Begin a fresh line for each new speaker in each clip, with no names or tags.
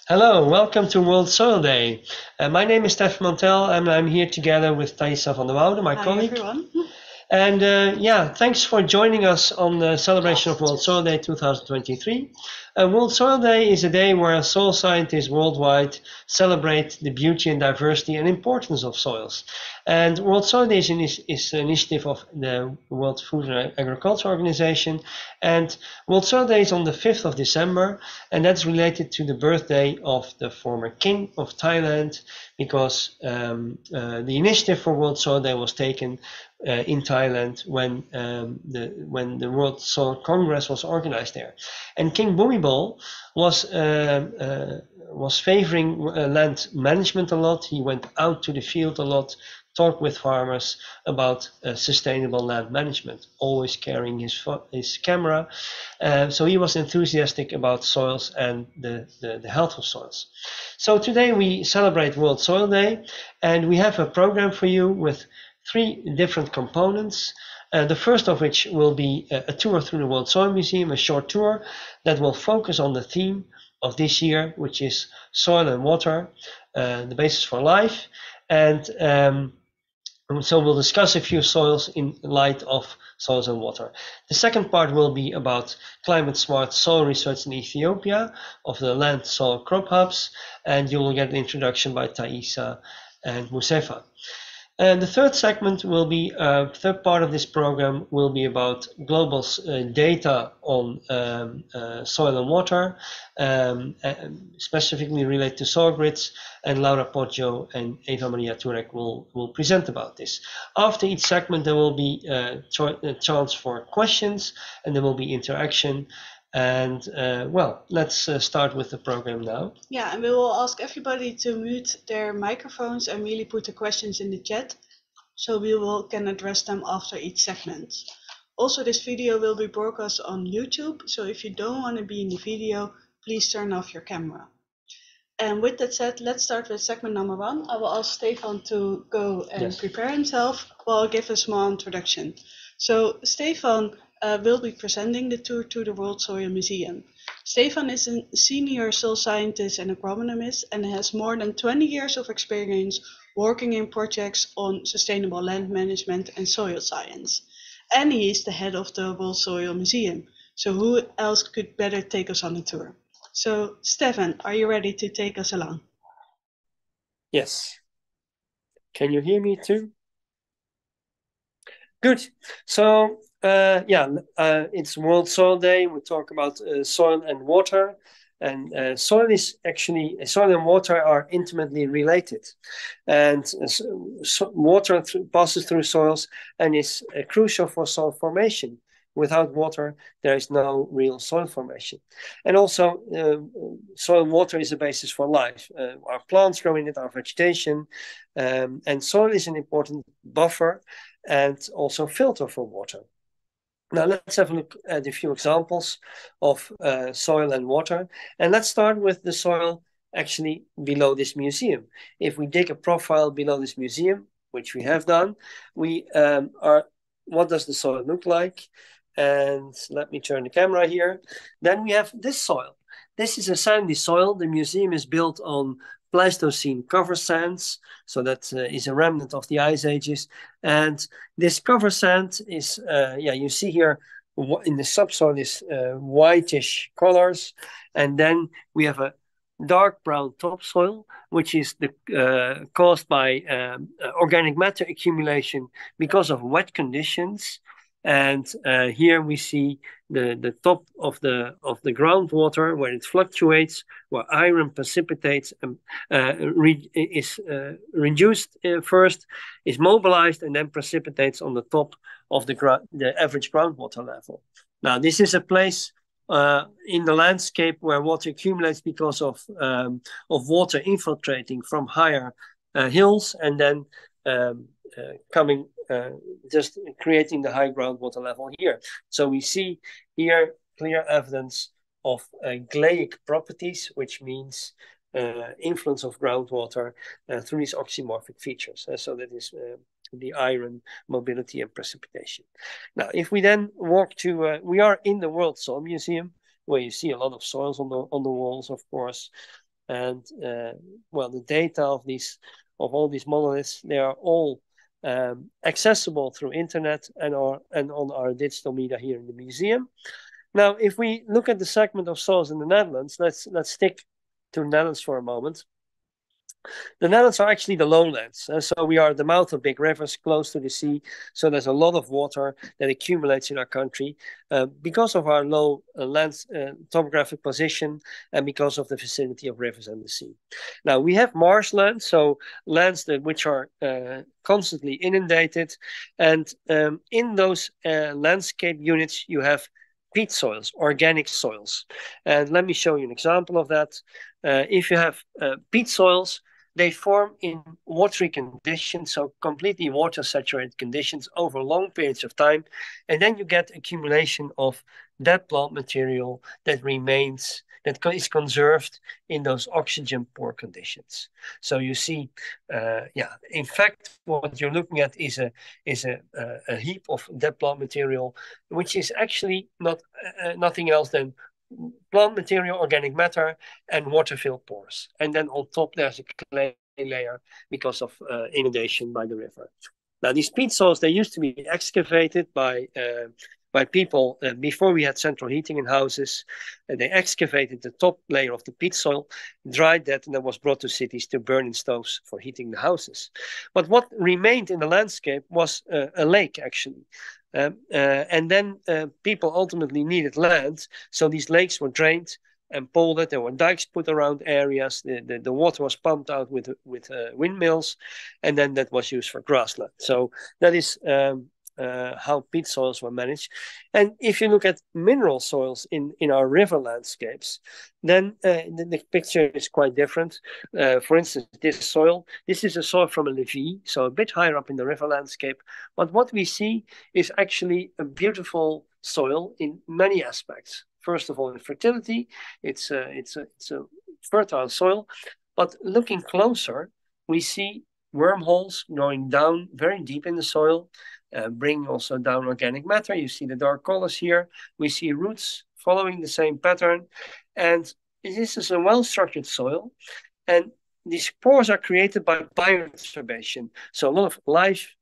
Hello, welcome to World Soil Day. My name is Stefan Montel and I'm here together with Thaisa van der Woude, my
Hi
colleague.
everyone.
And thanks for joining us on the celebration of World Soil Day 2023. World Soil Day is a day where soil scientists worldwide celebrate the beauty and diversity and importance of soils. And World Soil Day is an initiative of the World Food and Agriculture Organization. And World Soil Day is on the 5th of December, and that's related to the birthday of the former king of Thailand, because the initiative for World Soil Day was taken in Thailand when the World Soil Congress was organized there, and King Bhumibol was favoring land management a lot. He went out to the field a lot, talked with farmers about sustainable land management, always carrying his camera. So he was enthusiastic about soils and the health of soils. So today we celebrate World Soil Day, and we have a program for you with three different components. The first of which will be a tour through the World Soil Museum, a short tour that will focus on the theme of this year, which is soil and water, the basis for life. And so we'll discuss a few soils in light of soils and water. The second part will be about climate smart soil research in Ethiopia of the land soil crop hubs, and you will get an introduction by Thaisa and Musefa. And the third segment will be, third part of this program will be about global data on soil and water, specifically related to SoilGrids, and Laura Poggio and Eva Maria Turek will present about this. After each segment, there will be a chance for questions, and there will be interaction. And let's start with the program now.
Yeah, and we will ask everybody to mute their microphones and really put the questions in the chat so can address them after each segment. Also, this video will be broadcast on YouTube, so if you don't want to be in the video, please turn off your camera. And with that said, let's start with segment number 1. I will ask Stefan to go and prepare himself while I give a small introduction. So Stefan will be presenting the tour to the World Soil Museum. Stefan is a senior soil scientist and agronomist and has more than 20 years of experience working in projects on sustainable land management and soil science. And he is the head of the World Soil Museum. So who else could better take us on the tour? So, Stefan, are you ready to take us along?
Yes. Can you hear me too? Good. So, it's World Soil Day. We talk about soil and water. And soil and water are intimately related. And water passes through soils and is crucial for soil formation. Without water, there is no real soil formation. And also, soil and water is a basis for life. Our plants grow in it, our vegetation, and soil is an important buffer and also filter for water. Now let's have a look at a few examples of soil and water. And let's start with the soil actually below this museum. If we dig a profile below this museum, which we have done, what does the soil look like? And let me turn the camera here. Then we have this soil. This is a sandy soil. The museum is built on Pleistocene cover sands, so that is a remnant of the ice ages. And this cover sand is, you see here in the subsoil is whitish colors, and then we have a dark brown topsoil, which is caused by organic matter accumulation because of wet conditions. And here we see the top of the groundwater where it fluctuates, where iron precipitates and is reduced first, is mobilized, and then precipitates on the top of the average groundwater level. Now, this is a place in the landscape where water accumulates because of water infiltrating from higher hills and then coming just creating the high groundwater level here. So we see here clear evidence of gleic properties, which means influence of groundwater through these oxymorphic features. So that is the iron mobility and precipitation. Now, if we then walk to, we are in the World Soil Museum, where you see a lot of soils on the walls, of course. And well, the data of all these monoliths, they are all accessible through internet and on our digital media here in the museum. Now, if we look at the segment of soils in the Netherlands, let's stick to the Netherlands for a moment. The Netherlands are actually the lowlands. So we are at the mouth of big rivers close to the sea. So there's a lot of water that accumulates in our country because of our low topographic position and because of the vicinity of rivers and the sea. Now we have marshland, so lands which are constantly inundated. And in those landscape units, you have peat soils, organic soils. And let me show you an example of that. If you have peat soils, they form in watery conditions, so completely water-saturated conditions over long periods of time. And then you get accumulation of dead plant material that remains, that is conserved in those oxygen-poor conditions. So you see, in fact, what you're looking at is a heap of dead plant material, which is actually nothing else than plant material, organic matter, and water-filled pores. And then on top, there's a clay layer because of inundation by the river. Now, these peat soils, they used to be excavated by people before we had central heating in houses. They excavated the top layer of the peat soil, dried that, and that was brought to cities to burn in stoves for heating the houses. But what remained in the landscape was a lake, actually. And then people ultimately needed land, so these lakes were drained and poldered. There were dikes put around areas. The water was pumped out with windmills, and then that was used for grassland. So that is how peat soils were managed. And if you look at mineral soils in our river landscapes, then the picture is quite different. For instance, this is a soil from a levee, so a bit higher up in the river landscape. But what we see is actually a beautiful soil in many aspects. First of all, in fertility, it's a fertile soil. But looking closer, we see wormholes going down very deep in the soil, bringing also down organic matter. You see the dark colors here. We see roots following the same pattern. And this is a well-structured soil. And these pores are created by bioturbation. So a lot of life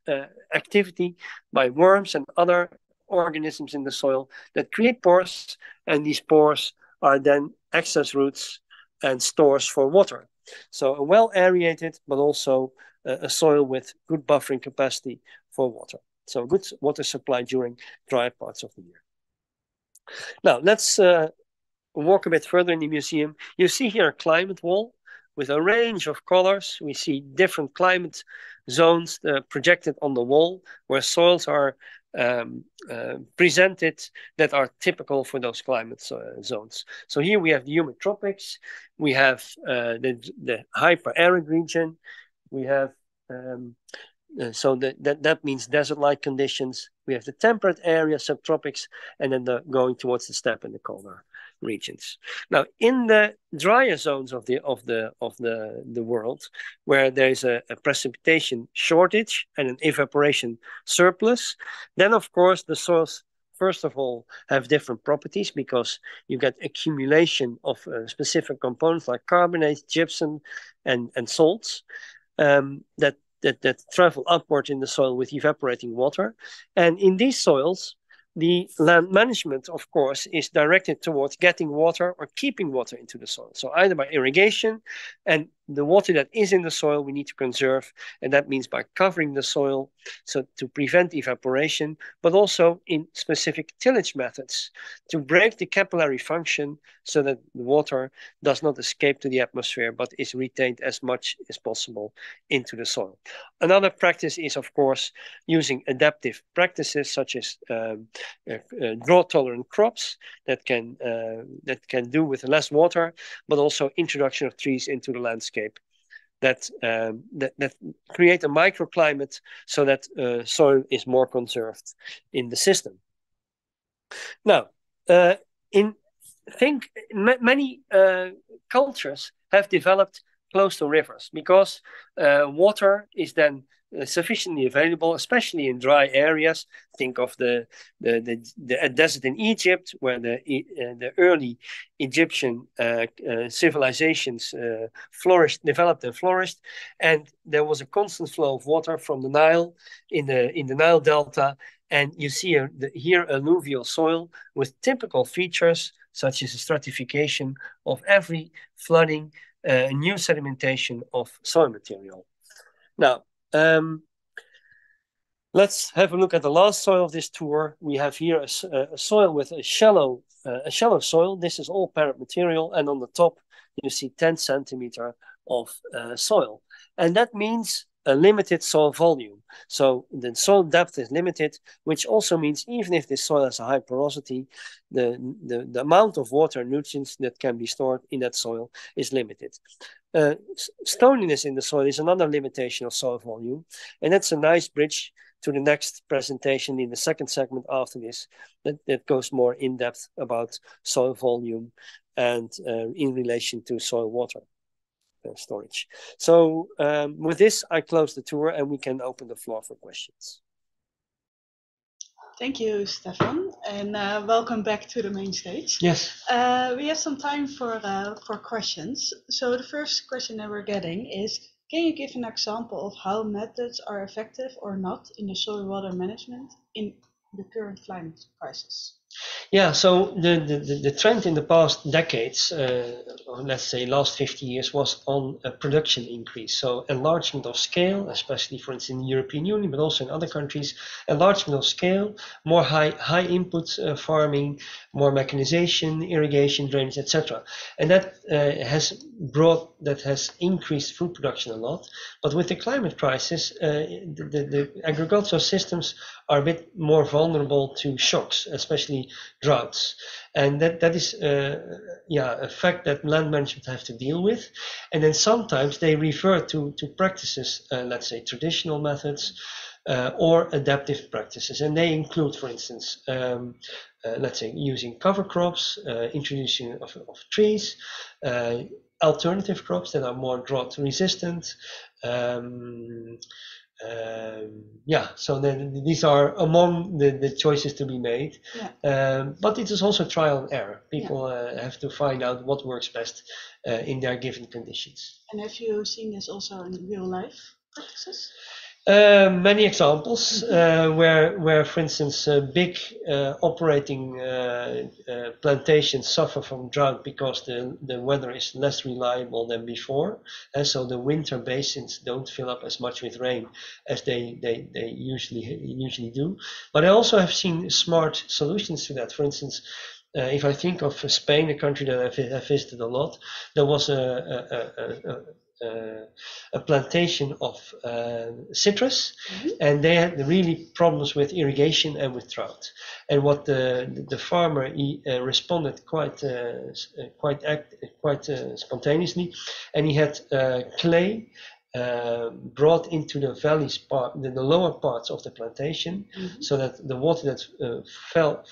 activity by worms and other organisms in the soil that create pores. And these pores are then excess roots and stores for water. So a well-aerated, but also a soil with good buffering capacity for water. So good water supply during dry parts of the year. Now, let's walk a bit further in the museum. You see here a climate wall with a range of colors. We see different climate zones projected on the wall where soils are presented that are typical for those climate zones. So here we have the humid tropics. We have the hyper-arid region. We have so that means desert-like conditions. We have the temperate area, subtropics, and then going towards the steppe and the colder regions. Now, in the drier zones of the world, where there is a precipitation shortage and an evaporation surplus, then of course the soils first of all have different properties because you get accumulation of specific components like carbonates, gypsum, and salts that travel upward in the soil with evaporating water. And in these soils, the land management, of course, is directed towards getting water or keeping water into the soil. So either by irrigation, and the water that is in the soil we need to conserve, and that means by covering the soil so to prevent evaporation, but also in specific tillage methods to break the capillary function so that the water does not escape to the atmosphere but is retained as much as possible into the soil. Another practice is, of course, using adaptive practices such as drought-tolerant crops that can do with less water, but also introduction of trees into the landscape that create a microclimate so that soil is more conserved in the system. Now, many cultures have developed close to rivers because water is then sufficiently available, especially in dry areas. Think of the desert in Egypt, where the early Egyptian civilizations developed and flourished, and there was a constant flow of water from the Nile in the Nile Delta, and you see here alluvial soil with typical features such as the stratification of every flooding, new sedimentation of soil material. Now, let's have a look at the last soil of this tour. We have here a soil with a shallow soil. This is all parent material, and on the top you see 10 centimeter of soil, and that means a limited soil volume. So the soil depth is limited, which also means even if this soil has a high porosity, the amount of water and nutrients that can be stored in that soil is limited. Stoniness in the soil is another limitation of soil volume, and that's a nice bridge to the next presentation in the second segment after this that goes more in depth about soil volume and in relation to soil water storage. So with this, I close the tour and we can open the floor for questions.
Thank you, Stefan, and welcome back to the main stage.
Yes.
We have some time for questions. So the first question that we're getting is, can you give an example of how methods are effective or not in the soil water management in the current climate crisis?
Yeah, so the trend in the past decades, or let's say last 50 years, was on a production increase. So enlargement of scale, especially for instance in the European Union, but also in other countries, enlargement of scale, more high input farming, more mechanization, irrigation, drainage, etc. And that has increased food production a lot. But with the climate crisis, the agricultural systems are a bit more vulnerable to shocks, especially droughts, and that is a fact that land management have to deal with. And then sometimes they refer to practices, let's say traditional methods or adaptive practices, and they include, for instance, let's say using cover crops, introducing of trees, alternative crops that are more drought resistant. So then these are among the choices to be made. But it is also trial and error. People have to find out what works best in their given conditions.
And have you seen this also in real life practices?
Many examples where, for instance, big operating plantations suffer from drought because the weather is less reliable than before, and so the winter basins don't fill up as much with rain as they usually do. But I also have seen smart solutions to that. For instance, if I think of Spain, a country that I visited a lot, there was a plantation of citrus, and they had really problems with irrigation and with drought. And what the farmer responded quite spontaneously, and he had clay brought into the valleys the lower parts of the plantation, so that the water that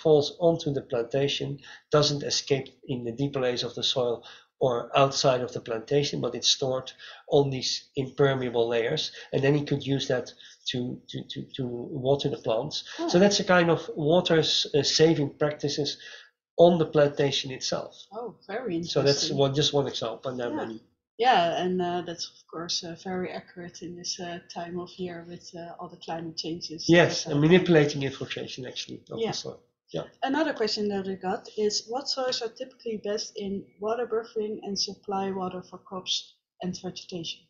falls onto the plantation doesn't escape in the deeper layers of the soil or outside of the plantation, but it's stored on these impermeable layers, and then he could use that to water the plants. So that's a kind of water saving practices on the plantation itself.
Oh, very interesting.
So that's just one example, and there are many.
Yeah, and that's of course very accurate in this time of year with all the climate changes.
Yes, and manipulating infiltration actually of the soil. Yeah.
Another question that we got is, what soils are typically best in water buffering and supply water for crops and vegetation?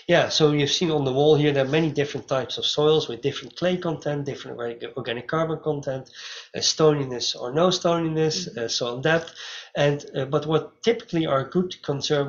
Yeah, so you've seen on the wall here, there are many different types of soils with different clay content, different organic carbon content, stoniness or no stoniness, soil depth. And but what typically are good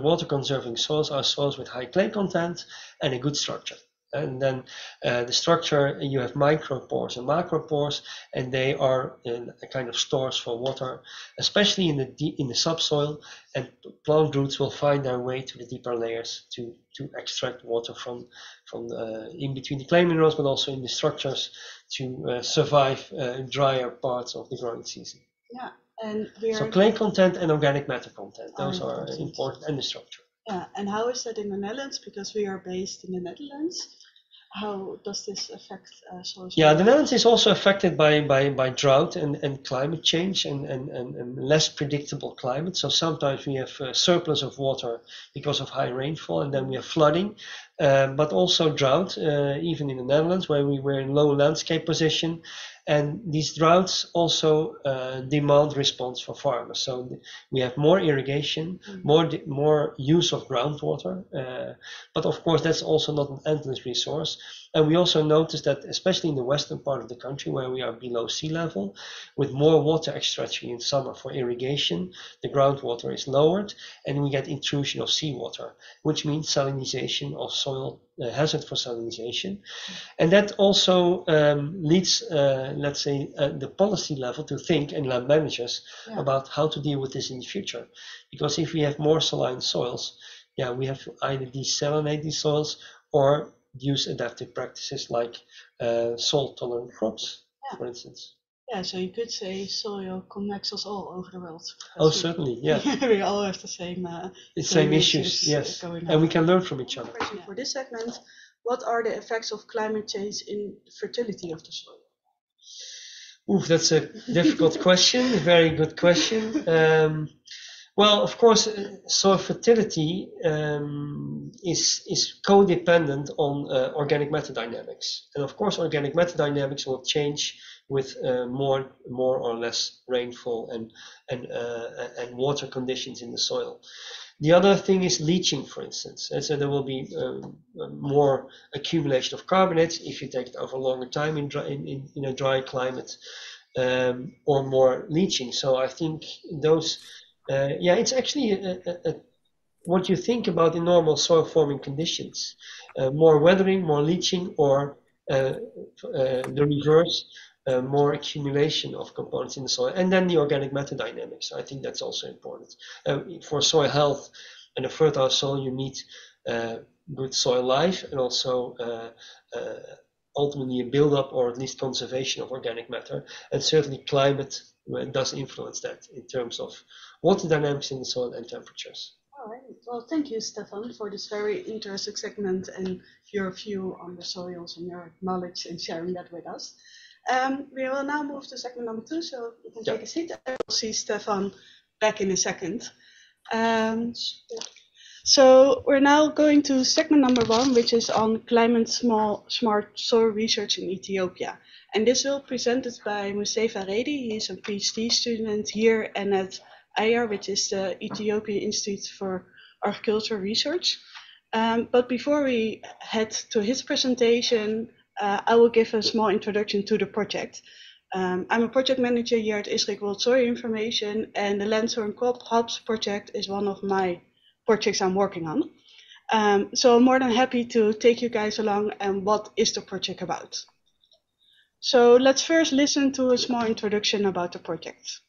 water conserving soils are soils with high clay content and a good structure. And then the structure, you have micropores and macropores, and they are a kind of stores for water, especially in the subsoil. And plant roots will find their way to the deeper layers to extract water from in between the clay minerals, but also in the structures to survive drier parts of the growing season.
Yeah, and
so clay content and organic matter content, those are important, and the structure.
Yeah, and how is that in the Netherlands? Because we are based in the Netherlands. How does this affect soil?
Yeah, the Netherlands is also affected by drought and climate change and less predictable climate. So sometimes we have a surplus of water because of high rainfall, and then we have flooding, but also drought, even in the Netherlands where we were in low landscape position. And these droughts also demand response for farmers. So we have more irrigation, more use of groundwater, but of course that's also not an endless resource. And we also noticed that, especially in the western part of the country, where we are below sea level, with more water extraction in summer for irrigation, the groundwater is lowered, and we get intrusion of seawater, which means salinization of soil, hazard for salinization. And that also leads, let's say, the policy level to think, and land managers, about how to deal with this in the future. Because if we have more saline soils, we have to either desalinate these soils or use adaptive practices like salt-tolerant crops, for instance.
Yeah, so you could say soil connects us all over the world.
Oh, certainly, yeah.
We all have the same
issues, yes.
going on.
And we can learn from each other.
For this segment, what are the effects of climate change in fertility of the soil?
Oof, that's a difficult question, a very good question. Well, of course, soil fertility is codependent on organic matter dynamics. And of course, organic matter dynamics will change with more or less rainfall and water conditions in the soil. The other thing is leaching, for instance. And so there will be more accumulation of carbonates if you take it over a longer time in a dry climate, or more leaching. So I think those it's actually what you think about in normal soil forming conditions. More weathering, more leaching, or the reverse, more accumulation of components in the soil. And then the organic matter dynamics. I think that's also important. For soil health and a fertile soil, you need good soil life and also ultimately a buildup or at least conservation of organic matter. And certainly climate does influence that in terms of water dynamics in the soil and temperatures.
All right. Well, thank you, Stefan, for this very interesting segment and your view on the soils and your knowledge and sharing that with us. We will now move to segment number 2, so you can take a seat. I will see Stefan back in a second. So we're now going to segment number 1, which is on climate smart soil research in Ethiopia. And this will be presented by Musefa Redi. He's a PhD student here and at IR, which is the Ethiopian Institute for Agricultural Research. But before we head to his presentation, I will give a small introduction to the project. I'm a project manager here at ISRIC World Soil Information, and the Land Soil and Crop Hubs project is one of my projects I'm working on. So I'm more than happy to take you guys along and what is the project about. So let's first listen to a small introduction about the project.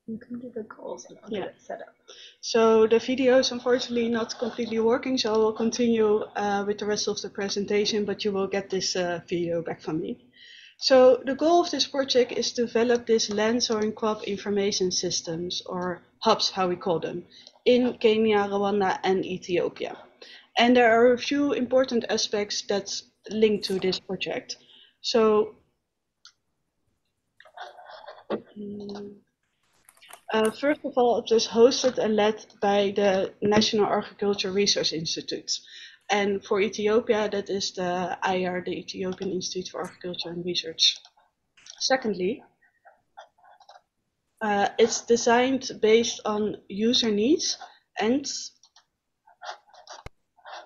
You can do the goals and I'll get it set up.
So the video is unfortunately not completely working, so I will continue with the rest of the presentation, but you will get this video back from me. So the goal of this project is to develop this land soil and crop information systems, or hubs, how we call them, in Kenya, Rwanda, and Ethiopia. And there are a few important aspects that's linked to this project. So first of all, it is hosted and led by the National Agricultural Research Institute. And for Ethiopia, that is the IR, the Ethiopian Institute for Agriculture and Research. Secondly, it's designed based on user needs, and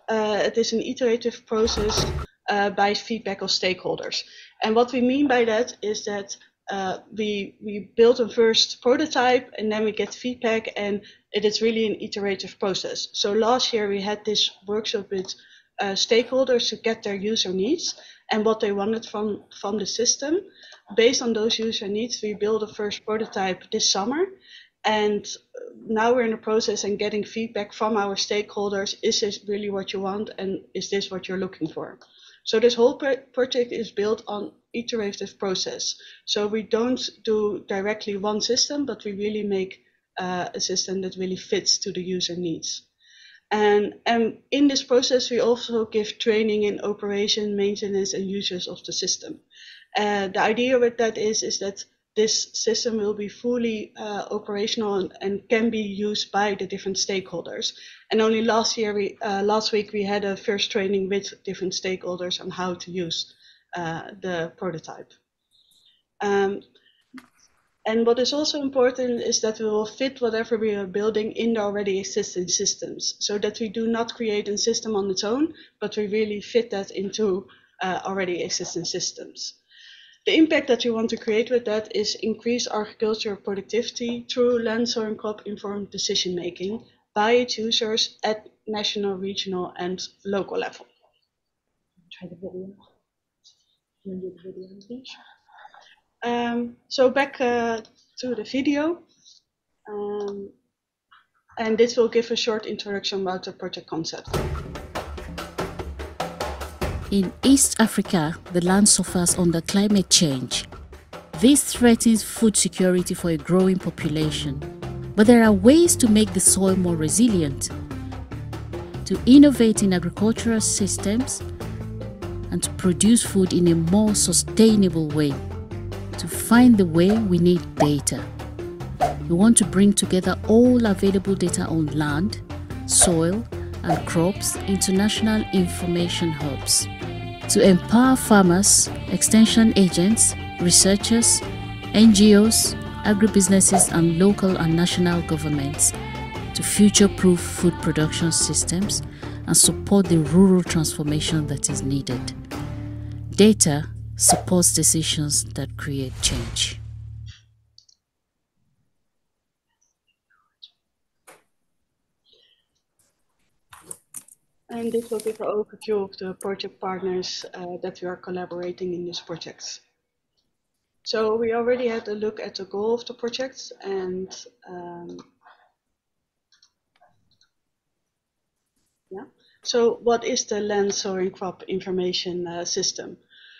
it is an iterative process by feedback of stakeholders. And what we mean by that is that we build a first prototype and then we get feedback, and it is really an iterative process. So last year we had this workshop with stakeholders to get their user needs, and what they wanted from the system. Based on those user needs, we built a first prototype this summer. And now we're in the process and getting feedback from our stakeholders. Is this really what you want? And is this what you're looking for? So this whole project is built on iterative process. So we don't do directly one system, but we really make a system that really fits to the user needs. And in this process, we also give training in operation, maintenance, and users of the system. The idea with that is that this system will be fully operational and can be used by the different stakeholders. And only last week we had a first training with different stakeholders on how to use the prototype. And what is also important is that we will fit whatever we are building in the already existing systems, so that we do not create a system on its own, but we really fit that into already existing systems. The impact that you want to create with that is increase agricultural productivity through land, soil, and crop informed decision making by its users at national, regional, and local level.
Try the video. You want to do the video, please?
So back to the video. And this will give a short introduction about the project concept.
In East Africa, the land suffers under climate change. This threatens food security for a growing population. But there are ways to make the soil more resilient, to innovate in agricultural systems, and to produce food in a more sustainable way. To find the way, we need data. We want to bring together all available data on land, soil, and crops into national information hubs. To empower farmers, extension agents, researchers, NGOs, agribusinesses, and local and national governments to future-proof food production systems and support the rural transformation that is needed. Data supports decisions that create change.
And this will give an overview of the project partners that we are collaborating in this project. So we already had a look at the goal of the project, and so what is the land, soil, and crop information system?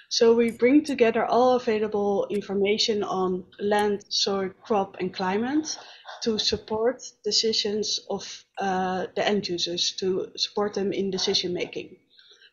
So we bring together all available information on land, soil, crop, and climate to support decisions of the end users, to support them in decision making.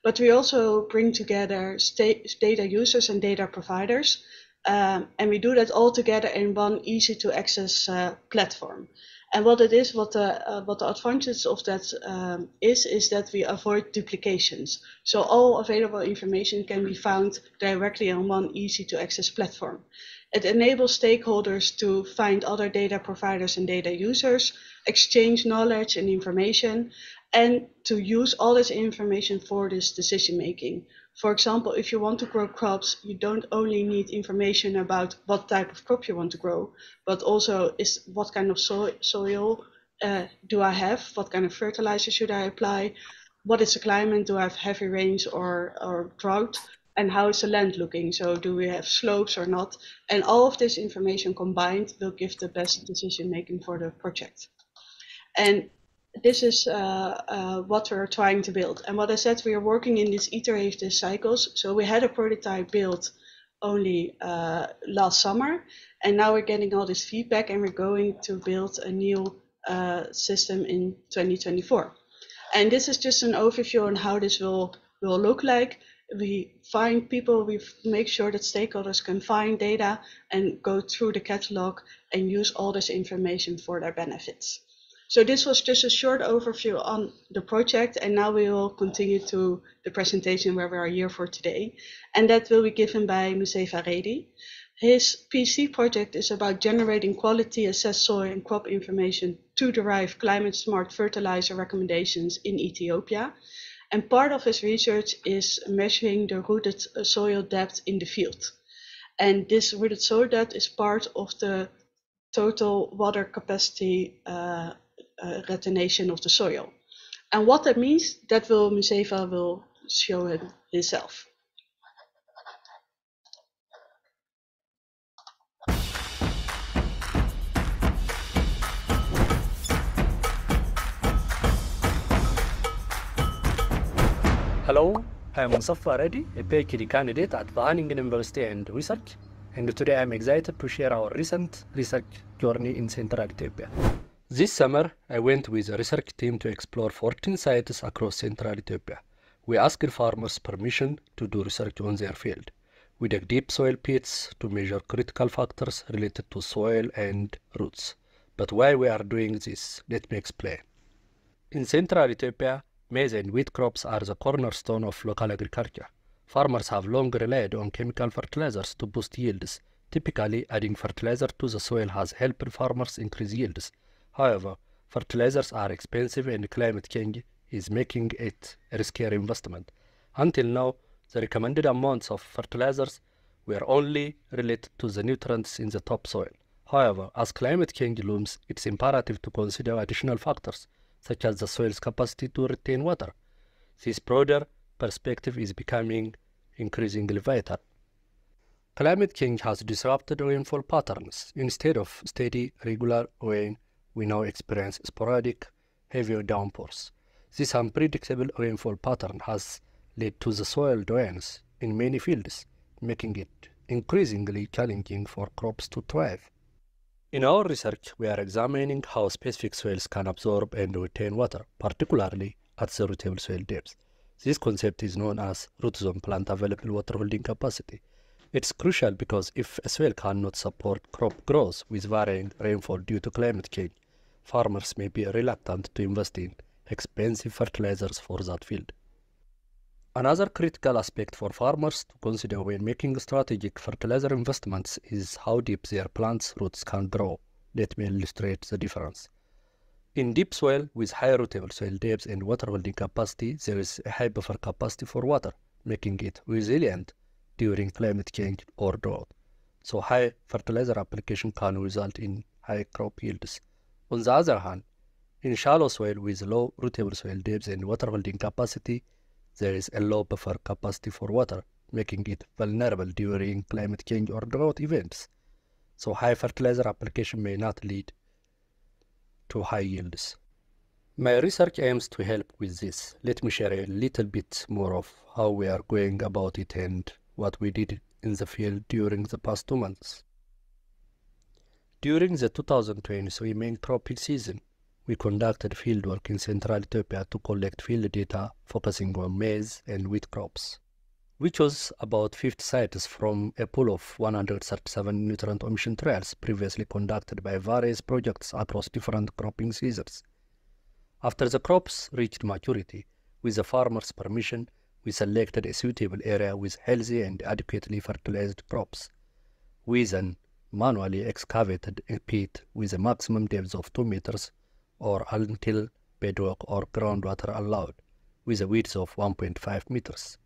But we also bring together data users and data providers, and we do that all together in one easy to access platform. And what it is, what the advantage of that is that we avoid duplications. So all available information can be found directly on one easy to access platform. It enables stakeholders to find other data providers and data users, exchange knowledge and information, and to use all this information for this decision making. For example, if you want to grow crops, you don't only need information about what type of crop you want to grow, but also what kind of soil do I have? What kind of fertilizer should I apply? What is the climate? Do I have heavy rains or drought? And how is the land looking? So do we have slopes or not? And all of this information combined will give the best decision making for the project. And this is what we're trying to build. And what I said, we are working in these iterative cycles. So we had a prototype built only last summer, and now we're getting all this feedback, and we're going to build a new system in 2024. And this is just an overview on how this will look like. We find people, we make sure that stakeholders can find data and go through the catalog and use all this information for their benefits. So this was just a short overview on the project, and now we will continue to the presentation where we are here for today. And that will be given by Musefa Redi. His PC project is about generating quality assessed soil and crop information to derive climate-smart fertilizer recommendations in Ethiopia. And part of his research is measuring the rooted soil depth in the field. And this rooted soil depth is part of the total water capacity retention of the soil. And what that means, that Musefa will show himself.
Hello, I'm Musefa Redi, a PhD candidate at Wageningen University and ISRIC, and today I'm excited to share our recent research journey in Central Ethiopia. This summer, I went with a research team to explore 14 sites across Central Ethiopia. We asked farmers permission to do research on their field. We dug deep soil pits to measure critical factors related to soil and roots. But why we are doing this? Let me explain. In Central Ethiopia, maize and wheat crops are the cornerstone of local agriculture. Farmers have long relied on chemical fertilizers to boost yields. Typically, adding fertilizer to the soil has helped farmers increase yields. However, fertilizers are expensive and climate change is making it a riskier investment. Until now, the recommended amounts of fertilizers were only related to the nutrients in the topsoil. However, as climate change looms, it's imperative to consider additional factors, such as the soil's capacity to retain water. This broader perspective is becoming increasingly vital. Climate change has disrupted rainfall patterns. Instead of steady, regular rain, we now experience sporadic, heavier downpours. This unpredictable rainfall pattern has led to the soil dryness in many fields, making it increasingly challenging for crops to thrive. In our research, we are examining how specific soils can absorb and retain water, particularly at the rootable soil depths. This concept is known as root zone plant available water holding capacity. It's crucial because if a soil cannot support crop growth with varying rainfall due to climate change, farmers may be reluctant to invest in expensive fertilizers for that field. Another critical aspect for farmers to consider when making strategic fertilizer investments is how deep their plant's roots can grow. Let me illustrate the difference. In deep soil with high rootable soil depth and water holding capacity, there is a high buffer capacity for water, making it resilient during climate change or drought. So high fertilizer application can result in high crop yields. On the other hand, in shallow soil with low rootable soil depth and water holding capacity, there is a low buffer capacity for water, making it vulnerable during climate change or drought events. So high fertilizer application may not lead to high yields. My research aims to help with this. Let me share a little bit more of how we are going about it and what we did in the field during the past 2 months. During the 2023 main cropping season, we conducted fieldwork in Central Ethiopia to collect field data focusing on maize and wheat crops. We chose about 50 sites from a pool of 137 nutrient omission trials previously conducted by various projects across different cropping seasons. After the crops reached maturity, with the farmer's permission, we selected a suitable area with healthy and adequately fertilized crops. We then manually excavated a pit with a maximum depth of 2 meters or until bedrock or groundwater allowed, with a width of 1.5 meters.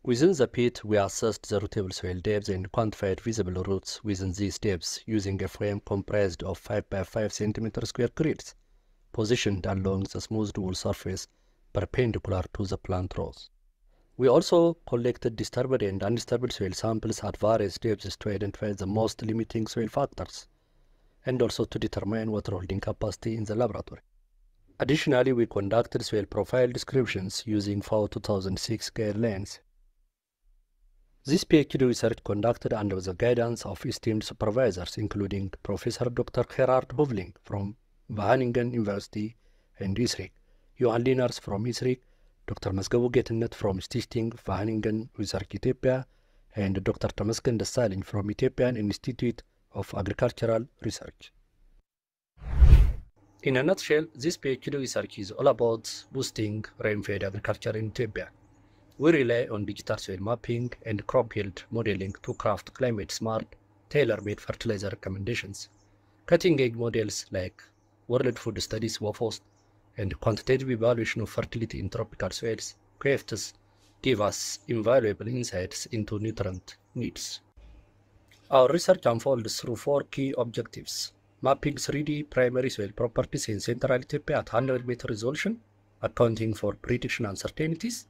Within the pit, we assessed the rootable soil depth and quantified visible roots within these depths using a frame comprised of 5 by 5 cm square grids, positioned along the smooth wool surface perpendicular to the plant rows. We also collected disturbed and undisturbed soil samples at various depths to identify the most limiting soil factors, and also to determine water holding capacity in the laboratory. Additionally, we conducted soil profile descriptions using FAO 2006 guidelines. This PhD research conducted under the guidance of esteemed supervisors, including Professor Dr. Gerhard Hovling from Wageningen University and ISRIC, Johan Linars from ISRIC, Dr. Mazgabu Getnet from Stichting Wageningen ISRIC Ethiopia, and Dr. Tamasken Desalegn from Ethiopian Institute of Agricultural Research. In a nutshell, this PhD research is all about boosting rain-fed agriculture in Ethiopia. We rely on digital soil mapping and crop yield modeling to craft climate-smart, tailor-made fertilizer recommendations. Cutting-edge models like World Food Studies WFOST and quantitative evaluation of fertility in tropical soils, QFTs, give us invaluable insights into nutrient needs. Our research unfolds through 4 key objectives: mapping 3D primary soil properties in Central Ethiopia at 100-meter resolution, accounting for prediction uncertainties,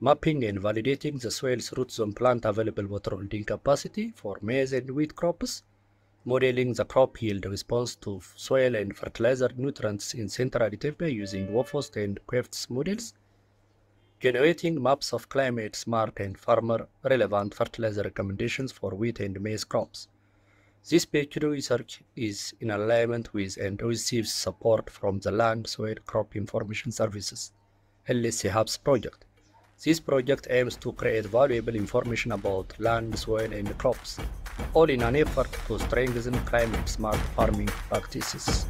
mapping and validating the soil's root zone plant available water holding capacity for maize and wheat crops, modeling the crop yield response to soil and fertilizer nutrients in Central Ethiopia using WFOST and QFTs models, generating maps of climate smart and farmer relevant fertilizer recommendations for wheat and maize crops. This page research is in alignment with and receives support from the Land Soil Crop Information Services (LSC Hubs project. This project aims to create valuable information about land, soil, and crops, all in an effort to strengthen climate-smart farming practices.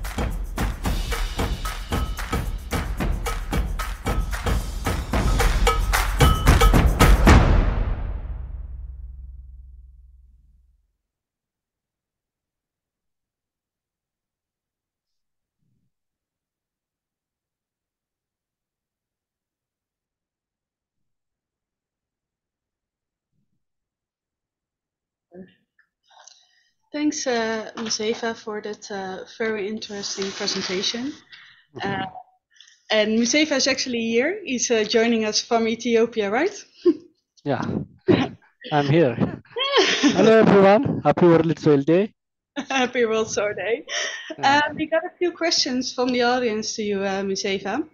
Thanks, Musefa, for that very interesting presentation. And Musefa is actually here. He's joining us from Ethiopia, right?
Yeah, I'm here. Hello, everyone. Happy World Soil Day.
Happy World Soil Day. We got a few questions from the audience to you, Musefa.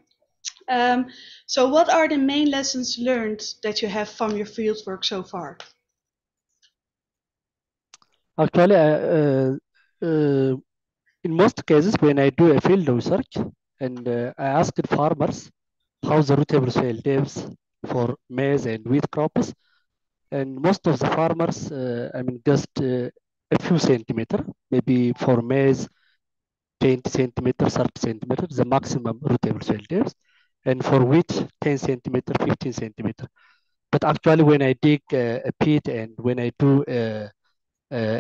So what are the main lessons learned that you have from your fieldwork so far?
Actually, in most cases, when I do a field research and I asked farmers how the rootable soil depths for maize and wheat crops, and most of the farmers, just a few centimeter, maybe for maize, 20 centimeters, 30 centimeters, the maximum rootable soil depth, and for wheat, 10 centimeter, 15 centimeter. But actually, when I dig a pit and when I do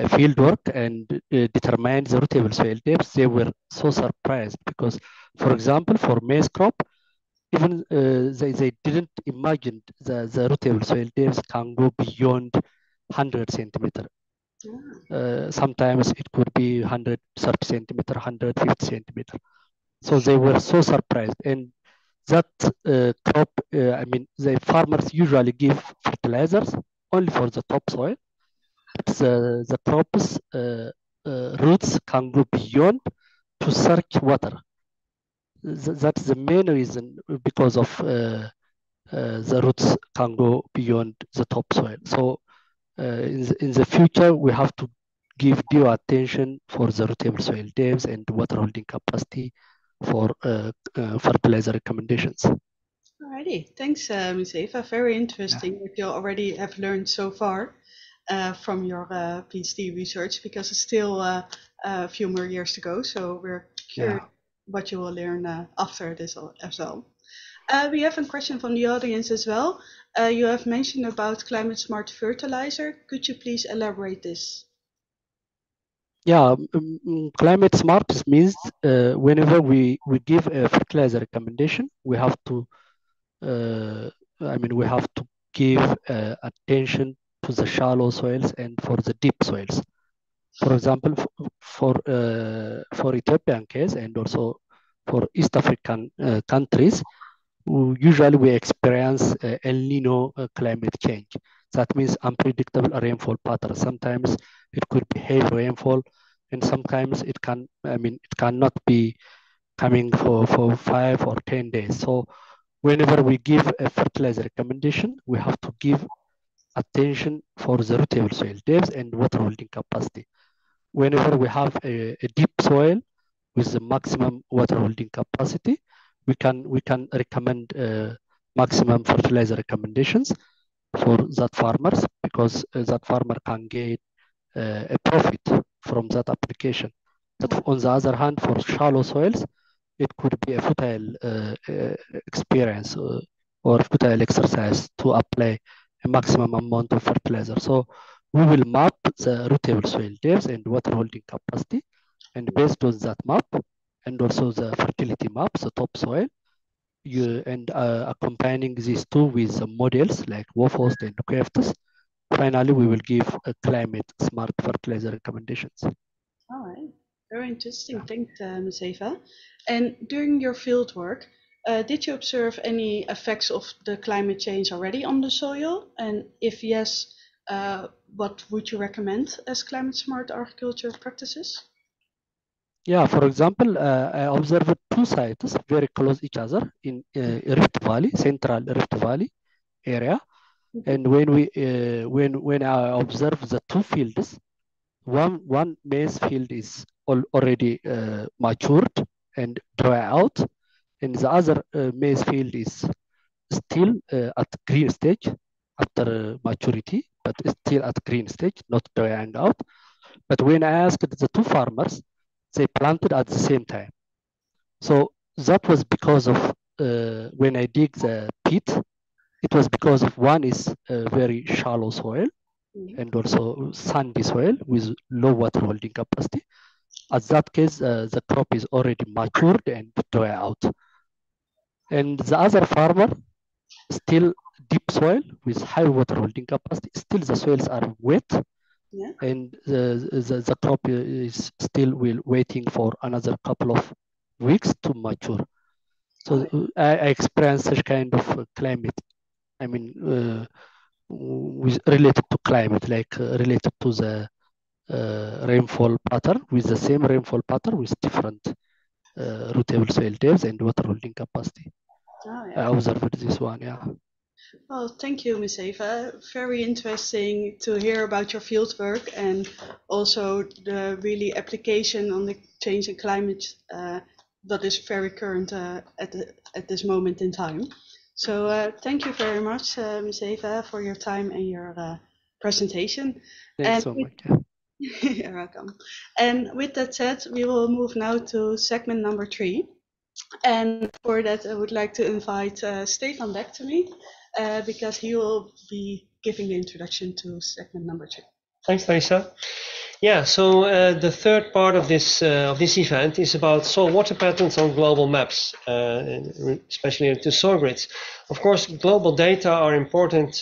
field work and determine the rootable soil depth, they were so surprised because, for example, for maize crop, even they didn't imagine the rootable soil depth can go beyond 100 centimeter. Sometimes it could be 130 centimeter, 150 centimeter. So they were so surprised. And that crop, the farmers usually give fertilizers only for the topsoil. The crop's roots can go beyond to search water. That's the main reason, because of the roots can go beyond the topsoil. So in the future, we have to give due attention for the rootable soil depths and water holding capacity for fertilizer recommendations.
Alrighty, thanks, Musefa. Very interesting what you already have learned so far from your PhD research, because it's still a few more years to go. So we're curious what you will learn after this as well. We have a question from the audience as well. You have mentioned about climate smart fertilizer. Could you please elaborate this?
Yeah, climate smart means whenever we give a fertilizer recommendation, we have to we have to give attention to the shallow soils and for the deep soils. For example, for Ethiopian case and also for East African countries, usually we experience El Nino climate change. That means unpredictable rainfall pattern. Sometimes it could be heavy rainfall, and sometimes it cannot be coming for 5 or 10 days. So whenever we give a fertilizer recommendation, we have to give attention for the rootable soil depth and water holding capacity. Whenever we have a deep soil with the maximum water holding capacity, we can recommend maximum fertilizer recommendations for that farmers, because that farmer can get a profit from that application. But on the other hand, for shallow soils, it could be a futile experience or futile exercise to apply a maximum amount of fertilizer. So we will map the rootable soil depth and water holding capacity, and based on that map and also the fertility map, the topsoil, accompanying these two with models like WOFOST and QFTS, finally we will give a climate smart fertilizer recommendations.
All right, very interesting. Thanks, Musefa. And during your field work, did you observe any effects of the climate change already on the soil? And if yes, what would you recommend as climate smart agriculture practices?
Yeah, for example, I observed two sites very close each other in Rift Valley, central Rift Valley area. And when I observe the two fields, one maize field is already matured and dry out, and the other maize field is still at green stage after maturity, but still at green stage, not dry and out. But when I asked the two farmers, they planted at the same time. So that was because of when I dig the pit, it was because of one is very shallow soil and also sandy soil with low water holding capacity. At that case, the crop is already matured and dry out. And the other farmer, still deep soil with high water holding capacity, still the soils are wet, and the crop is still waiting for another couple of weeks to mature. So I experienced such kind of climate. I mean, related to climate, like related to the rainfall pattern, with the same rainfall pattern with different rootable soil depths and water holding capacity. I observed this one, yeah.
Well, thank you, Musefa. Very interesting to hear about your field work and also the really application on the changing climate that is very current at this moment in time. So thank you very much, Musefa, for your time and your presentation.
Thanks so much.
You're welcome. And with that said, we will move now to segment number 3. And for that, I would like to invite Stefan back to me because he will be giving the introduction to segment number 2.
Thanks, Larissa. Yeah, so the third part of this event is about soil water patterns on global maps, especially to SoilGrids. Of course, global data are important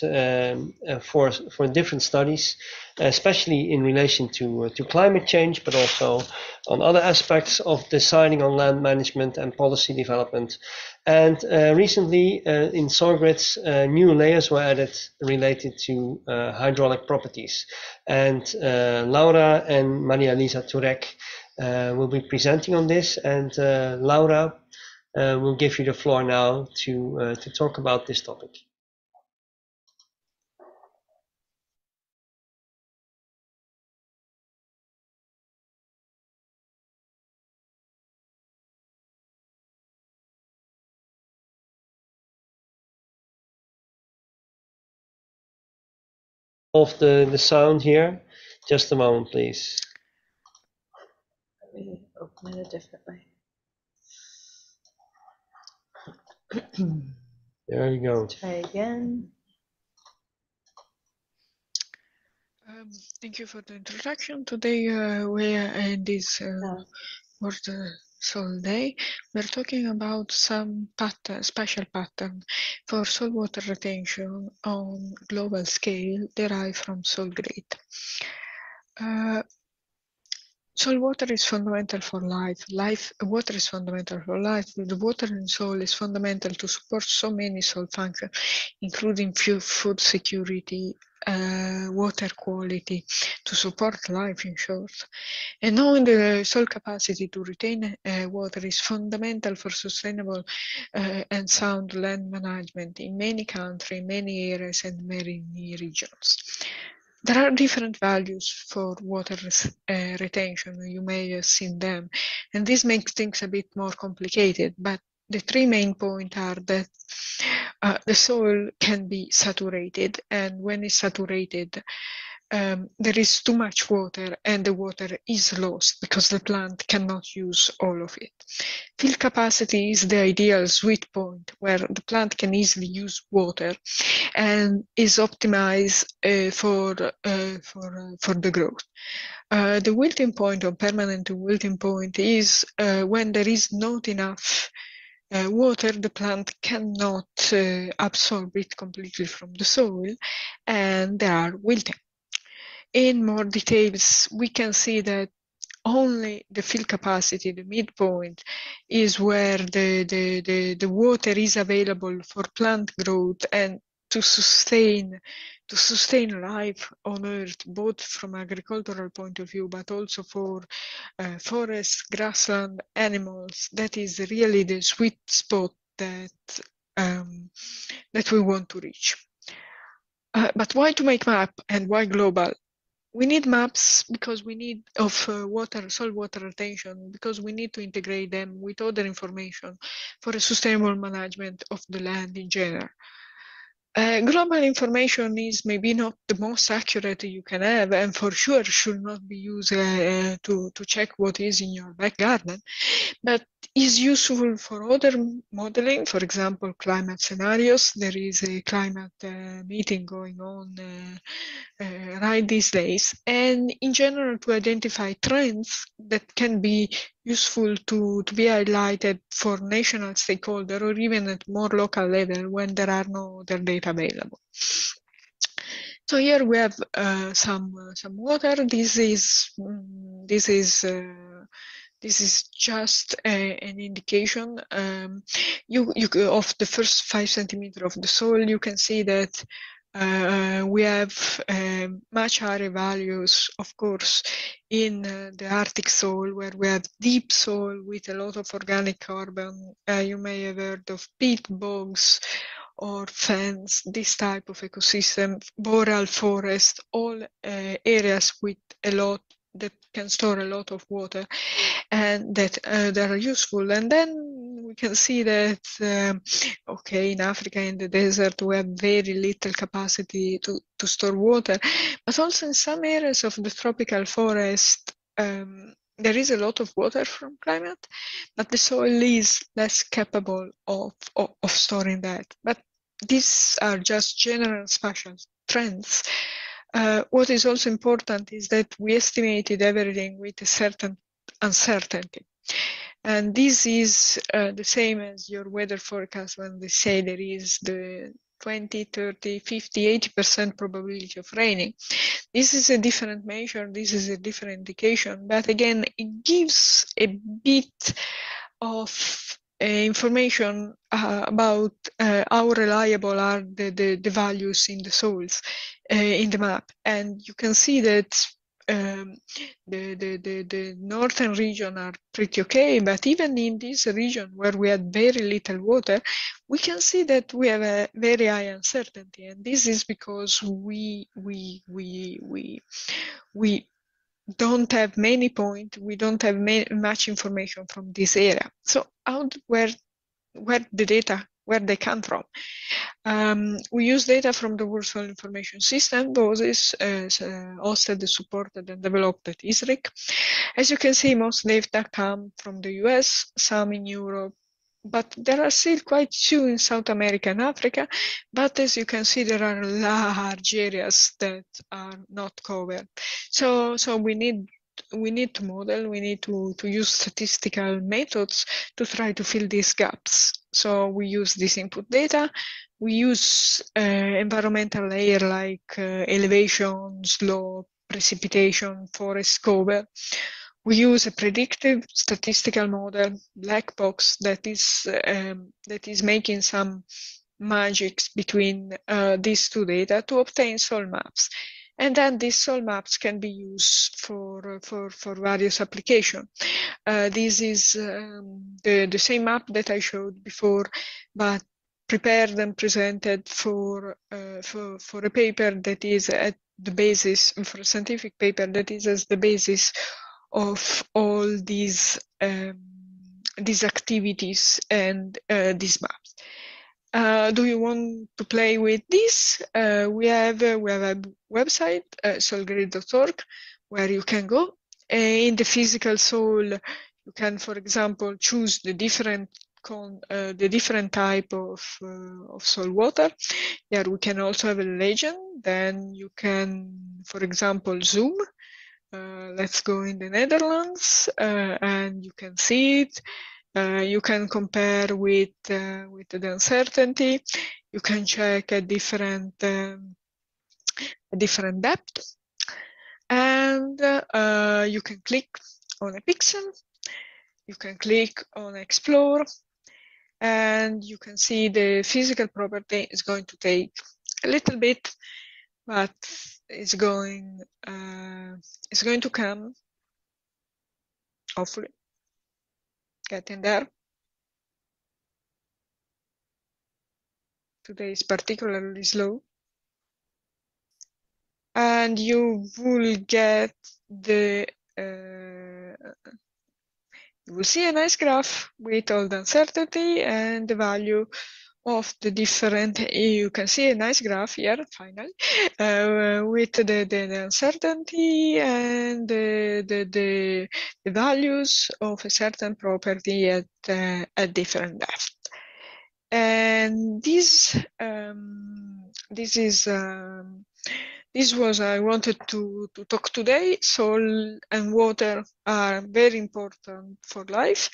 for different studies, especially in relation to climate change, but also on other aspects of deciding on land management and policy development. And recently in SoilGrids, new layers were added related to hydraulic properties. And Laura and Maria Lisa Turek will be presenting on this. And Laura will give you the floor now to talk about this topic. Off the sound here. Just a moment, please.
Let me open it a different way.
There you go.
Try again.
Thank you for the introduction. Today we are in this World Soil Day. We're talking about some special pattern for soil water retention on global scale derived from SoilGrid. Soil water is fundamental for life. Water is fundamental for life. The water in soil is fundamental to support so many soil functions, including food security, water quality, to support life in short. And knowing the soil capacity to retain water is fundamental for sustainable and sound land management in many countries, many areas, and many regions. There are different values for water retention. You may have seen them, and this makes things a bit more complicated, but the three main points are that the soil can be saturated, and when it's saturated, there is too much water and the water is lost because the plant cannot use all of it. Field capacity is the ideal sweet point where the plant can easily use water and is optimized for the growth. The wilting point or permanent wilting point is when there is not enough water, the plant cannot absorb it completely from the soil and they are wilting. In more details, we can see that only the field capacity, the midpoint, is where the water is available for plant growth and to sustain sustain life on Earth, both from agricultural point of view, but also for forests, grassland, animals. That is really the sweet spot that that we want to reach. But why to make map and why global? We need maps because we need water, soil water retention, because we need to integrate them with other information for a sustainable management of the land in general. Global information is maybe not the most accurate you can have, and for sure should not be used to check what is in your back garden, but is useful for other modeling, for example, climate scenarios. There is a climate meeting going on right these days, and in general to identify trends that can be useful to be highlighted for national stakeholder or even at more local level when there are no other data available. So here we have some water. This is just an indication. You of the first 5 centimeters of the soil. You can see that we have much higher values, of course, in the Arctic soil, where we have deep soil with a lot of organic carbon. You may have heard of peat bogs or fens, this type of ecosystem, boreal forest, all areas with a lot that can store a lot of water and that are useful. And then we can see that, okay, in Africa, in the desert, we have very little capacity to store water, but also in some areas of the tropical forest, there is a lot of water from climate, but the soil is less capable of storing that. But these are just general spatial trends. What is also important is that we estimated everything with a certain uncertainty. And this is the same as your weather forecast when they say there is the 20, 30, 50, 80% probability of raining. This is a different measure, this is a different indication, but again, it gives a bit of information about how reliable are the values in the soils in the map. And you can see that the northern region are pretty okay, but even in this region where we had very little water, we can see that we have a very high uncertainty, and this is because we don't have many points, we don't have much information from this area. So where the data, where they come from? We use data from the World Soil Information System. Those is hosted, supported, and developed at ISRIC. As you can see, most data come from the US, some in Europe, but there are still quite few in South America and Africa. But as you can see, there are large areas that are not covered. So we need to model, we need to use statistical methods to try to fill these gaps. So we use this input data, we use environmental layer like elevation, slope, precipitation, forest cover. We use a predictive statistical model, black box, that is making some magics between these two data to obtain soil maps. And then these soil maps can be used for various applications. This is the same map that I showed before, but prepared and presented for a paper that is at the basis, for a scientific paper that is as the basis of all these activities and these maps. Do you want to play with this? We have a website, SoilGrids.org, where you can go. In the physical soil, you can, for example, choose the different type of soil water. Here we can also have a legend. Then you can, for example, zoom. Let's go in the Netherlands, and you can see it. You can compare with the uncertainty. You can check a different depth, and you can click on a pixel. You can click on explore, and you can see the physical property is going to take a little bit, but it's going to come, hopefully, getting there. Today is particularly slow. And you will get the you will see a nice graph with all the uncertainty and the value of the different. You can see a nice graph here, finally, with the uncertainty and the values of a certain property at different depth. And this was I wanted to talk today. Soil and water are very important for life,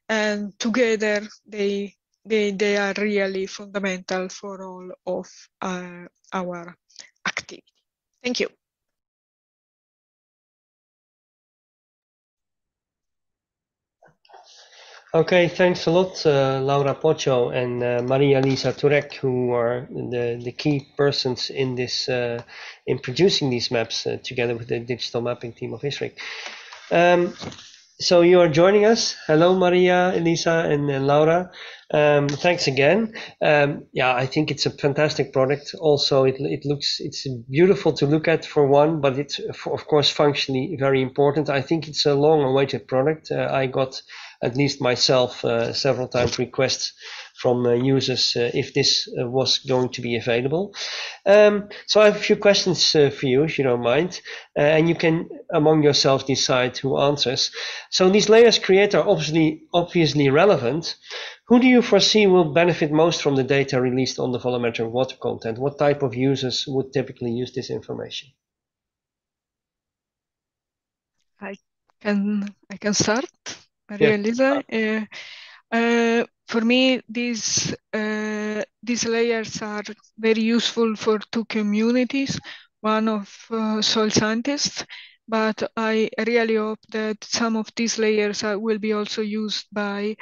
and together they are really fundamental for all of our activity. Thank you.
Okay, thanks a lot, Laura Pocho and Maria Lisa Turek, who are the key persons in this in producing these maps together with the digital mapping team of ISRIC. So you are joining us. Hello, Maria, Elisa, and Laura. Thanks again. Yeah, I think it's a fantastic product. Also, it's beautiful to look at for one, but it's of course functionally very important. I think it's a long-awaited product. I got, at least myself, several times requests from users if this was going to be available. So I have a few questions for you, if you don't mind, and you can among yourselves decide who answers. So these layers created are obviously relevant. Who do you foresee will benefit most from the data released on the volumetric water content? What type of users would typically use this information?
I can start, Maria Elisa. For me, these layers are very useful for two communities. One of soil scientists, but I really hope that some of these layers will be also used by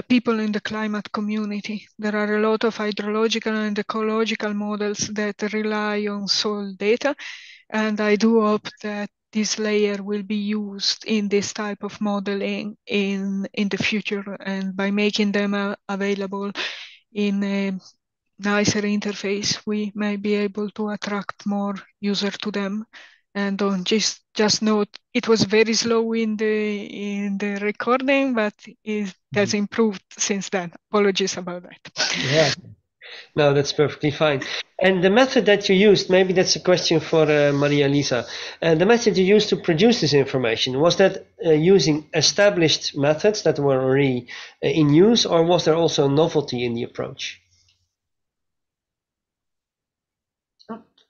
people in the climate community. There are a lot of hydrological and ecological models that rely on soil data, and I do hope that this layer will be used in this type of modeling in the future, and by making them available in a nicer interface, we may be able to attract more users to them. And just note, it was very slow in the recording, but it has improved since then. Apologies about that.
Yeah. No, that's perfectly fine. And the method that you used, maybe that's a question for Maria Lisa. The method you used to produce this information, was that using established methods that were already in use, or was there also a novelty in the approach?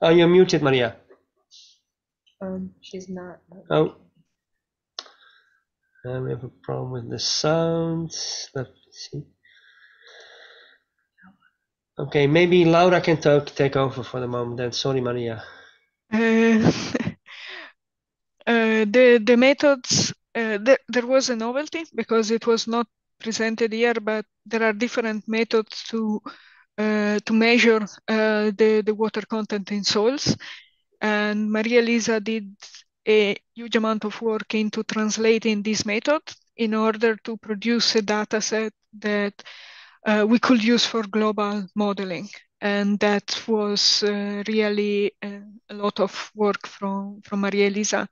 Oh, you're muted, Maria.
She's not.
Oh. We have a problem with the sound. Let's see. Okay, maybe Laura can take over for the moment then. Sorry, Maria.
The methods, there was a novelty because it was not presented here, but there are different methods to measure the water content in soils. And Maria Lisa did a huge amount of work into translating this method in order to produce a data set that we could use for global modeling. And that was really a lot of work from Maria Elisa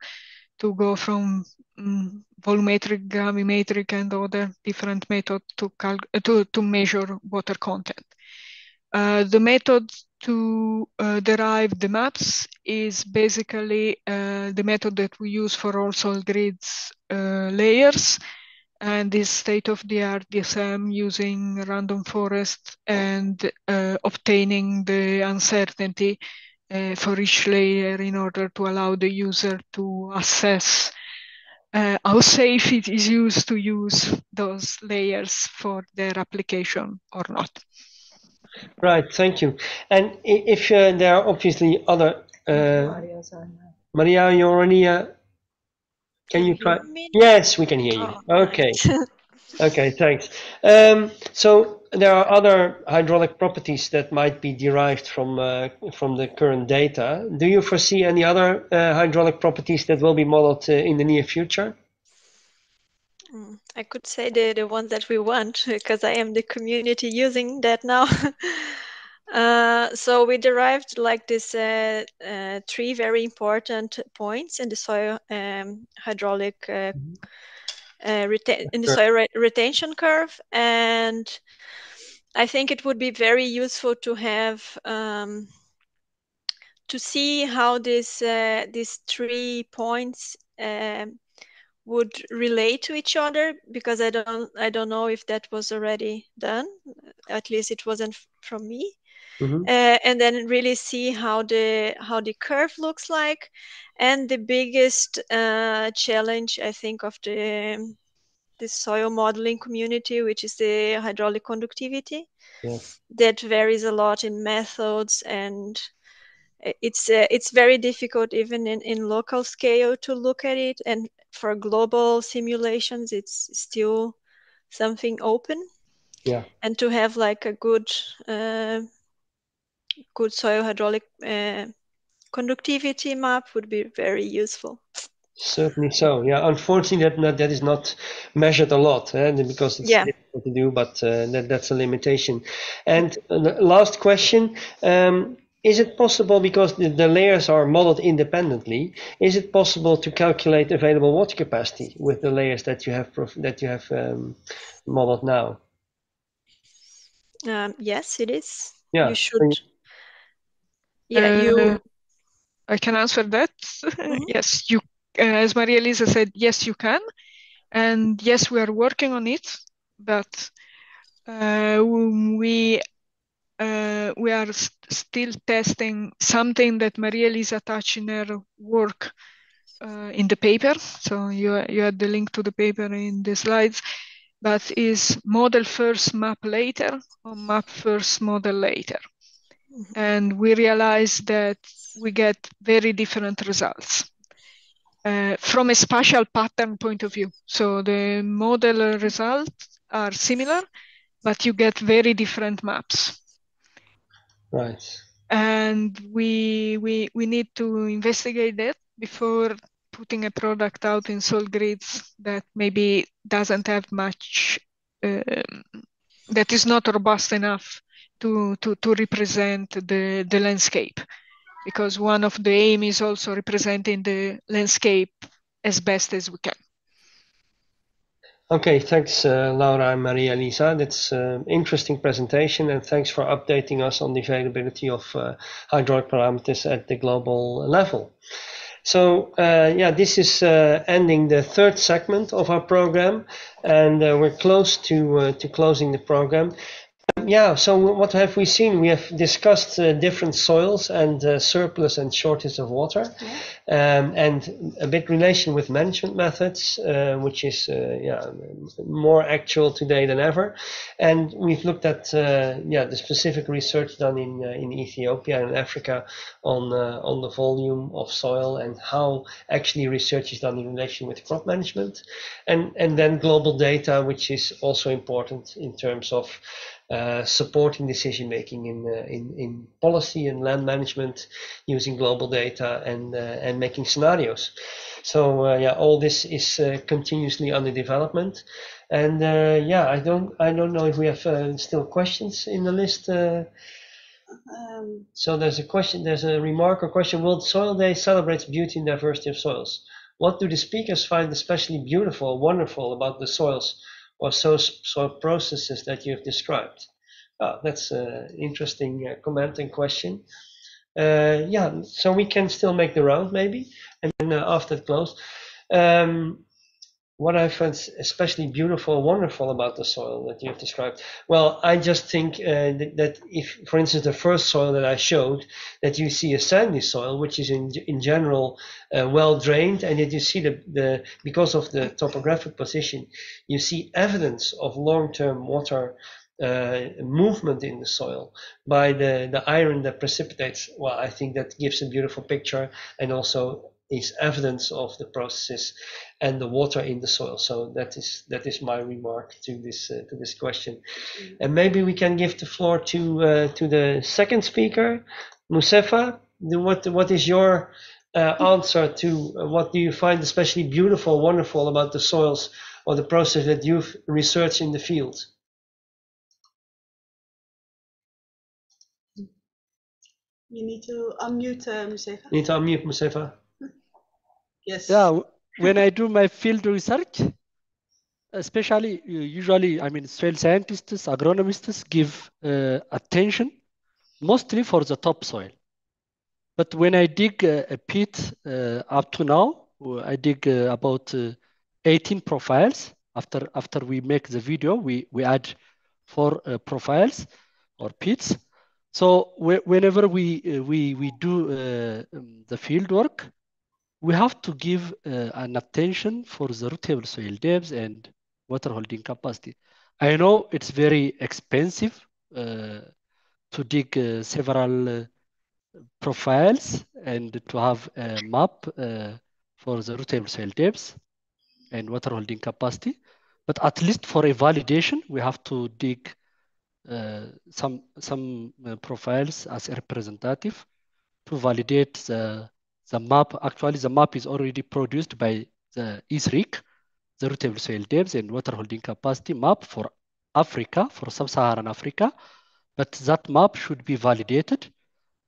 to go from volumetric, gravimetric, and other different methods to measure water content. The method to derive the maps is basically the method that we use for all SoilGrids layers, and this state-of-the-art DSM using random forest and obtaining the uncertainty for each layer in order to allow the user to assess how safe it is used to use those layers for their application or not.
Right, thank you. And if there are obviously other... Maria, you're already... can you try? Yes, we can hear you. Okay. Okay, thanks. So there are other hydraulic properties that might be derived from the current data. Do you foresee any other hydraulic properties that will be modeled in the near future?
I could say the ones that we want, because I am the community using that now. So we derived like this three very important points in the soil hydraulic in the soil retention curve, and I think it would be very useful to have to see how these 3 points would relate to each other, because I don't know if that was already done. At least it wasn't from me. And then really see how the curve looks like. And the biggest challenge, I think, of the soil modeling community, which is the hydraulic conductivity.
Yes.
That varies a lot in methods, and it's very difficult even in local scale to look at it, and for global simulations it's still something open.
Yeah.
And to have like a good soil hydraulic conductivity map would be very useful.
Certainly so. Yeah, unfortunately, that is not measured a lot, because it's difficult to do. But that's a limitation. And the last question: is it possible, because the layers are modeled independently, is it possible to calculate available water capacity with the layers that you have modeled now?
Yes, it is.
Yeah.
You should. Yeah,
I can answer that. Yes, you. As Maria Elisa said, yes, you can, and yes, we are working on it. But we are still testing something that Maria Elisa touched in her work in the paper. So you had the link to the paper in the slides. But is model first, map later, or map first, model later? And we realize that we get very different results from a spatial pattern point of view. So the model results are similar, but you get very different maps.
Right.
And we need to investigate that before putting a product out in SoilGrids that maybe doesn't have much, that is not robust enough to represent the landscape, because one of the aim is also representing the landscape as best as we can.
Okay, thanks, Laura and Maria Elisa. That's an interesting presentation, and thanks for updating us on the availability of hydraulic parameters at the global level. So, this is ending the third segment of our program, and we're close to closing the program. So what have we seen? We have discussed different soils and surplus and shortage of water, and a bit relation with management methods, which is more actual today than ever. And we've looked at the specific research done in Ethiopia and Africa on the volume of soil and how actually research is done in relation with crop management, and then global data, which is also important in terms of supporting decision making in policy and land management using global data and making scenarios. So all this is continuously under development, and I don't know if we have still questions in the list. So there's a remark or question. World Soil Day celebrates beauty and diversity of soils. What do the speakers find especially beautiful or wonderful about the soils or soil processes that you've described? That's an interesting comment and question. So we can still make the round maybe, and then after it close. What I find especially beautiful, wonderful about the soil that you have described. Well, I just think that if, for instance, the first soil that I showed, that you see a sandy soil, which is in general well drained, and that you see the because of the topographic position, you see evidence of long-term water movement in the soil by the iron that precipitates. Well, I think that gives a beautiful picture, and also is evidence of the processes and the water in the soil. So that is my remark to this question. And maybe we can give the floor to the second speaker, Musefa. What is your answer to what do you find especially beautiful, wonderful about the soils or the process that you've researched in the field?
You need to unmute Musefa.
You need to unmute Musefa.
Yes.
Yeah, when I do my field research, especially usually, I mean, soil scientists, agronomists give attention mostly for the topsoil. But when I dig a pit up to now, I dig about 18 profiles. After we make the video, we add 4 profiles or pits. So whenever we do the field work, we have to give an attention for the rootable soil depth and water holding capacity. I know it's very expensive to dig several profiles and to have a map for the rootable soil depth and water holding capacity. But at least for a validation, we have to dig some profiles as a representative to validate the map. Actually, the map is already produced by the ISRIC, the rootable soil depth and water holding capacity map for Africa, for sub-Saharan Africa. But that map should be validated,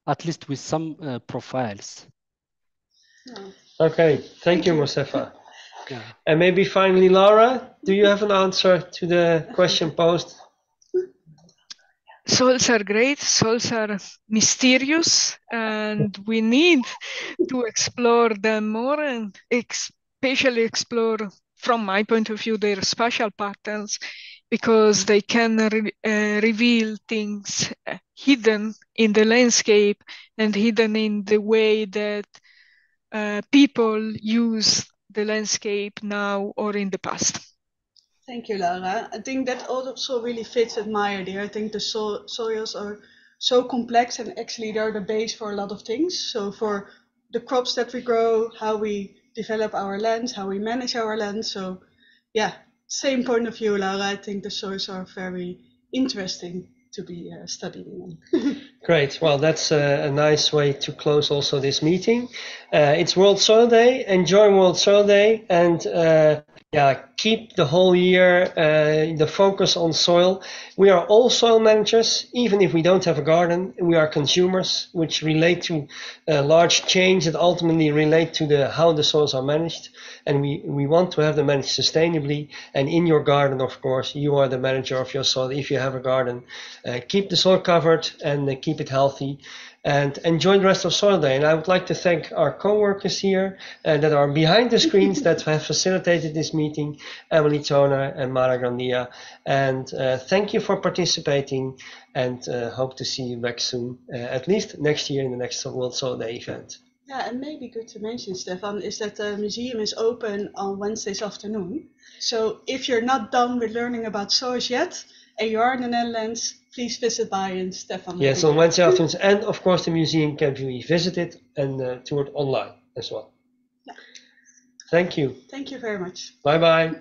at least with some profiles.
Okay, thank you, Musefa.
Yeah.
And maybe finally, Laura, do you have an answer to the question posed?
Soils are great, soils are mysterious, and we need to explore them more and especially explore, from my point of view, their spatial patterns, because they can reveal things hidden in the landscape and hidden in the way that people use the landscape now or in the past.
Thank you, Laura. I think that also really fits with my idea. I think the soils are so complex and actually they're the base for a lot of things. So for the crops that we grow, how we develop our lands, how we manage our lands. So yeah, same point of view, Laura. I think the soils are very interesting to be studying.
Great. Well, that's a nice way to close also this meeting. It's World Soil Day. Enjoy World Soil Day and keep the whole year the focus on soil. We are all soil managers, even if we don't have a garden. We are consumers, which relate to large change that ultimately relate to how the soils are managed. And we want to have them managed sustainably. And in your garden, of course, you are the manager of your soil. If you have a garden, keep the soil covered and keep it healthy. And enjoy the rest of Soil Day. And I would like to thank our co-workers here that are behind the screens that have facilitated this meeting, Emily Toner and Mara Grandia. And thank you for participating and hope to see you back soon, at least next year in the next World Soil Day event.
Yeah, and maybe good to mention, Stefan, is that the museum is open on Wednesdays afternoon. So if you're not done with learning about soils yet, and you are in the Netherlands, please visit by and Stefan.
Yes, on Wednesday afternoons. And of course, the museum can be visited and toured online as well. Yeah. Thank you.
Thank you very much.
Bye-bye.